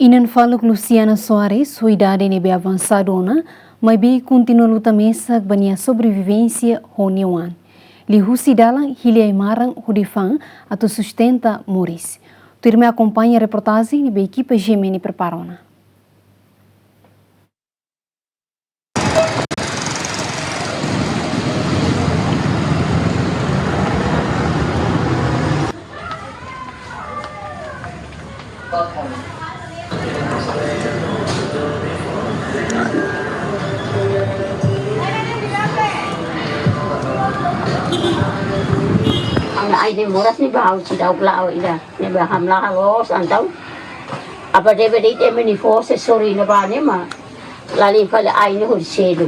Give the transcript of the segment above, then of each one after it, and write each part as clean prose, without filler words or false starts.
Inan Faluk Luciana Soares, Idade neebé Avansadu ona Maibé Kontinua Luta Mesak nia Sobrevivénsia, nia-oan. Husi Dalan Hili Ai-maran, hodi faan atau Sustenta, moris. Tu irmã acompanha a reportagem da equipe Gemini preparona. Ay ni moras ni bahaw si daw plao ida ni baham la halos antaw apa debe de ni force sorry na ba ni ma lalim pala ay ni hod sedo.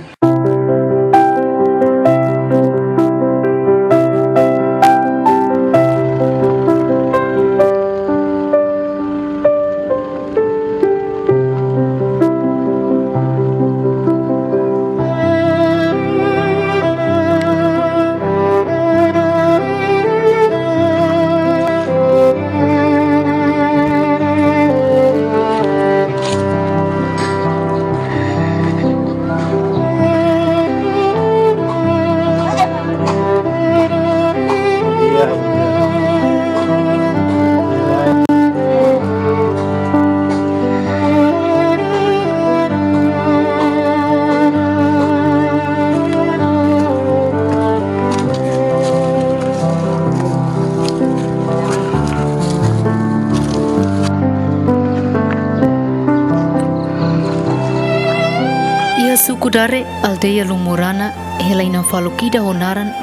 Suku Dare, aldeia Lumurana, Inan Faluk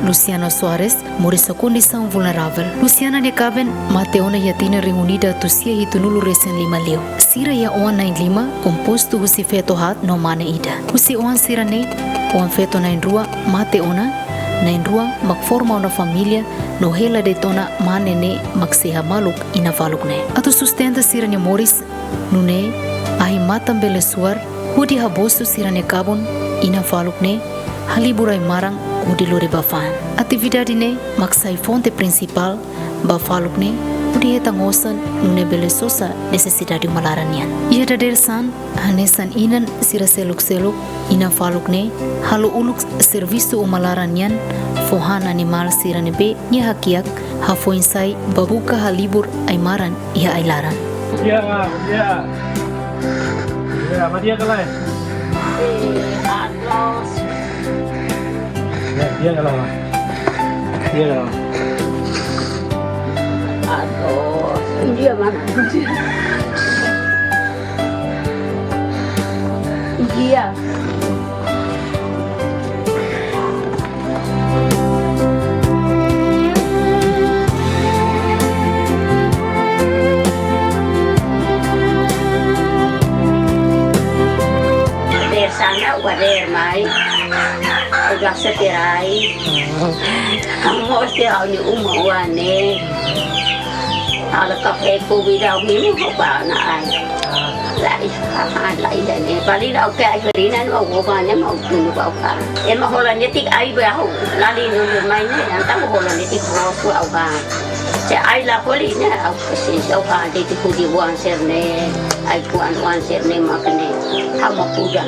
Luciana Soares, moris condição vulnerável. Luciana de Caben, Mateona Yatina reunida tusia hitunulu resen 5 leu. Sira nia-oan 5, composto husi feto hat no mane ida. Husi oan sira ne, oan feto 9 Mateona, 9 mak forma una família, no hela de tona mane ne mak seha maluk Inan Faluk ne. Atu sustenta sira nia moris, nune, ahi matam bele suar, hodi habosto sirane kabon Inan Faluk ne halibur Ai-maran hodi lore faan. Atividade ne maksai fonte principal Faluk ne hodi hetangosan nune belesosa necessidade umalaranian. Ia dadersan hanesan inan sira seluk Inan Faluk ne halu uluk servisu umalaranian fohan animal sirane be nia hakiak hafoinsai babuka halibur Ai-maran ia ailaran. Ya, apa dia kelai? Dia kalau Aduh, dia mana? Dia. Sana udah mai, udah setirai, kamu setiap ni ane, kalau kafe kopi dah minum apa nak lai dan ni, paling dah kayak berinan mau banyak mau tunggu apa, emang holan netik air bahu, lali nunggu mainnya, nanti holan netik bahu apa. Ai la polina au sin au ka de ti kudi wan serne ai kuan wan serne makne ha makuda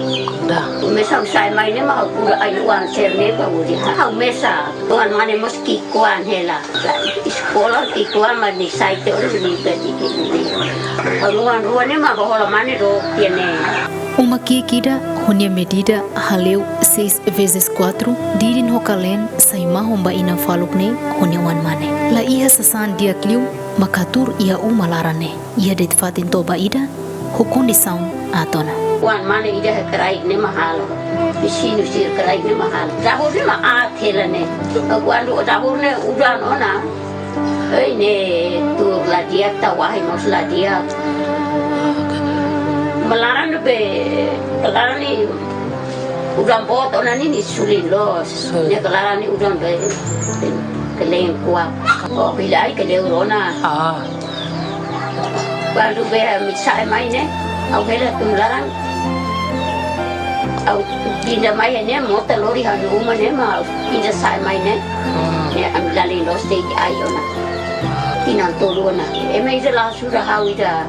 da mesa sai mai ne ma kuda ai wan serne ba udi ha mesa tuan mane moski kuan hela sekolah ti kuan ma ni sai te ori ni pe ti ni ruan ne ma ba hola mane do tiene. Uma kida honia medida haleu 6 vezes 4 dirin hokalen saimahomba Inan Faluk ne honia-oan mane. La iha sasan dia kliu makatur ia malarane. Ia detfatin toba ida hukondisaun atona. Wan mane ida kerai ne mahal. Bisinu sir kerai ne mahal. Dahur ne ma athela ne. Wan do dahur ne udan ona. Ei ne tur la dia tawahi mos la dia. Melarang ni udang bot ona ni sulin los ni kelarang ni udang be keleng kuat oh bilai ke deurona baru be misai mai ne au hela tumlarang au pindah mai ne motor lori hanu uma ne ma pindah sai mai ne am lalin los te ayona tinan tolona emai la sudah hawida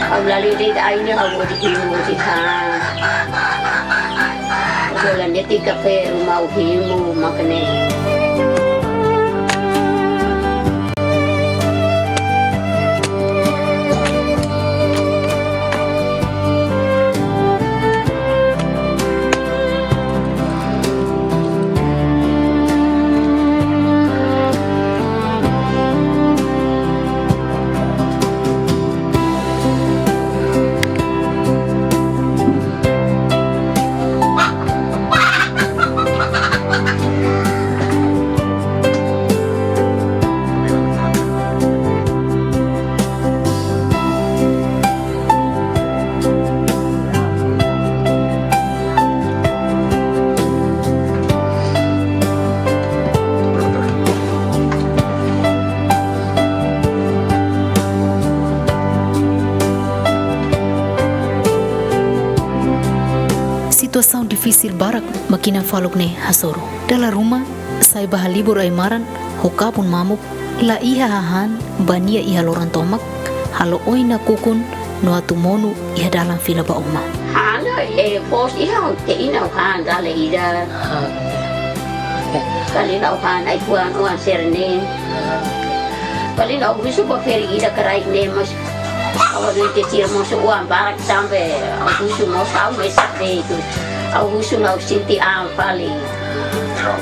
Au lali di ai ni au di himu di faan. Holan dia tiga pe rumah himu makne. Situação difícil barak makina faluk ne hasoro. Dalam rumah, saya bahalibur Ai-maran, hokapun mamuk, la iha hahan, bania iha loran tomak, halo oina kukun, noatu monu iha dalam fila ba oma. Hana pos iha te ina han dale ida. Kali na han ai puan uan serne. Kali na bisu ba feri ida karai ne mas. Awak duit kecil masuk uang barak sampai aku semua tahu mesak deh itu. Aku semua sinti paling.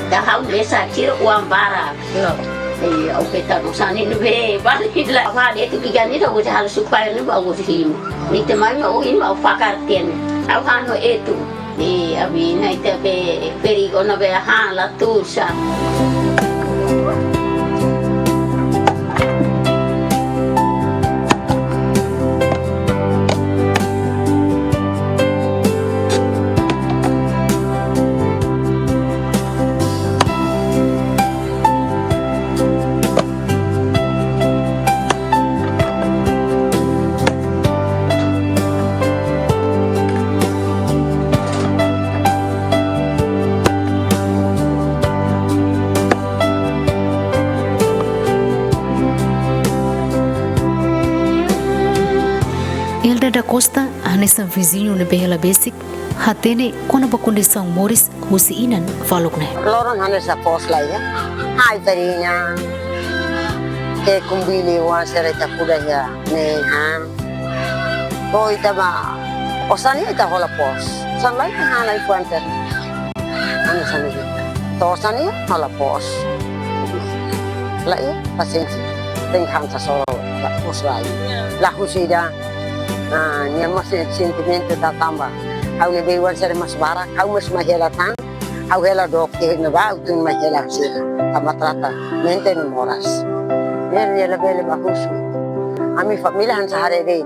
Dah tahu mesak kira uang barak. Aku kata nusan ini balik lah. Apa dia tu kian ni aku harus supaya ni bawa him. Ni teman mau ini mau fakar tian. Aku hanu itu. Ni abi naik tapi perigo na be han la tursa. Da Costa, anesan vizinho ne behela basic, hatene kona ba condição moris husi Inan Faluk ne. Loron hanesa pos la ya. Hai farina. Ke kumbili wa sereta kuda ya ne ham. Boy tama. Osani ita hola pos. San lai ha lai puanter. Hanesa ne. To osani hola pos. Lai pasensi. Ten kansa solo la pos lai. La husida. Nia masih sentimento da tamba. Au ne bewan sere mas barak, au mas mahela tang, au hela dokter ne ba, au tun mahela sih. Tamba trata mente ne moras. Nia lebele bahusu. Ami familia han sehari deh.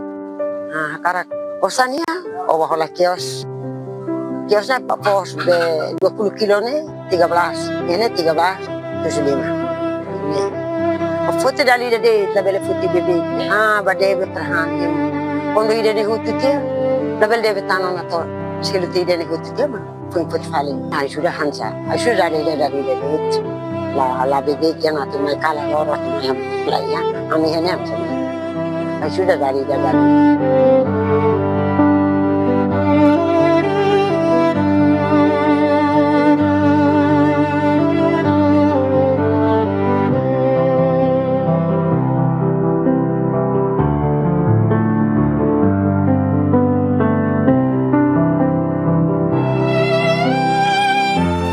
Karak osania, oba hola kios. Kiosnya pos de 20 kilo ne 13. Ini 13, 75. Foto dari deh, lebele foto bebe. Badai bertahan. Quando ide ne hututia, label deve tano na to. Sekali ide ne hututia mah, pun fali. Sudah hansa, sudah dari hut. La bebe kian atau mereka la lorot macam lah ya. Ami hanya macam. Sudah dari.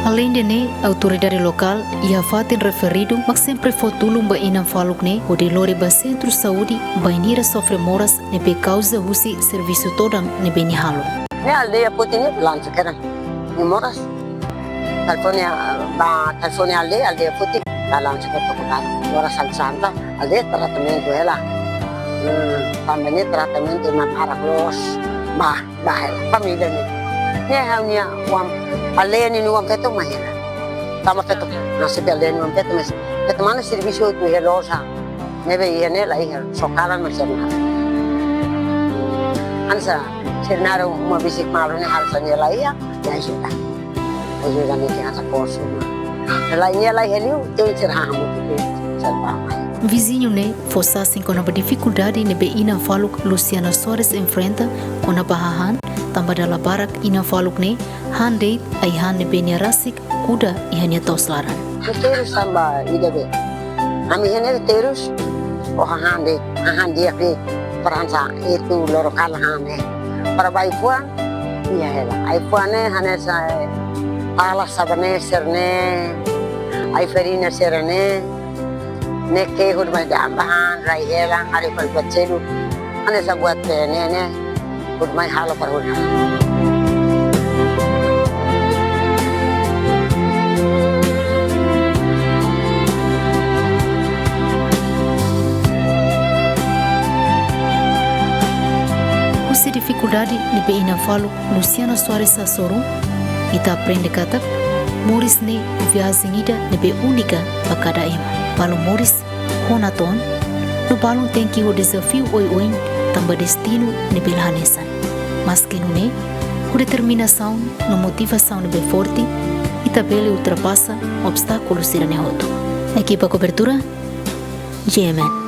Além de ne, autoridade local ia fatin referido, mas sempre fotulum ba Inan Faluk ne, o de lore ba centro saúde, ba inira sofre moras ne be causa husi serviço todam ne be nihalo. Ne aldeia potini lança keran. Ni moras. Telefonia aldeia poti lança ke tokokan. Moras Sustenta, aldeia tratamento ela. Também tratamento na paraglos. Família ne. Ne hanya uam aldeia ni uam peto mahina. Tama peto nasi aldeia ni uam peto mas peto mana serviço tu helosa. Nebe iene la ihe sokalan macam ansa sernaro uma bisik malu ni halsa ni la ia ya sudah. Ayo kami ke ansa kosu. La ia la heliu tu cerhamu tu serba mai. Vizinho ne fossasem com a dificuldade neebé Inan Faluk Luciana Soares enfrenta com a bahahan tambah dalam barak Inan Faluk ne handeit ai han neebé nia rasik kuda ihanya toslaran. Terus tambah idade. Kami ini terus hande dia ke peransa itu lorokal hane. Para bayi puan, iya hela. Ai puane hane saya ala sabane serne, ai ferina serne. Neke hud mai dambahan rai hela hari per bacelu. Hane sa buat ne hud mai halo par hud. Husi dificuldade neebé Inan Faluk Luciana Soares Sasoru, kita aprende katak moris ne viagem ida neebé única para cada ema. Palu moris honaton, no balon tem que o desafio oi tambah destino neebé lahanesan. Mas que ne o determinação no motivação neebé forte e tabele ultrapassa obstáculos sira nehoto. Equipa cobertura, GMN.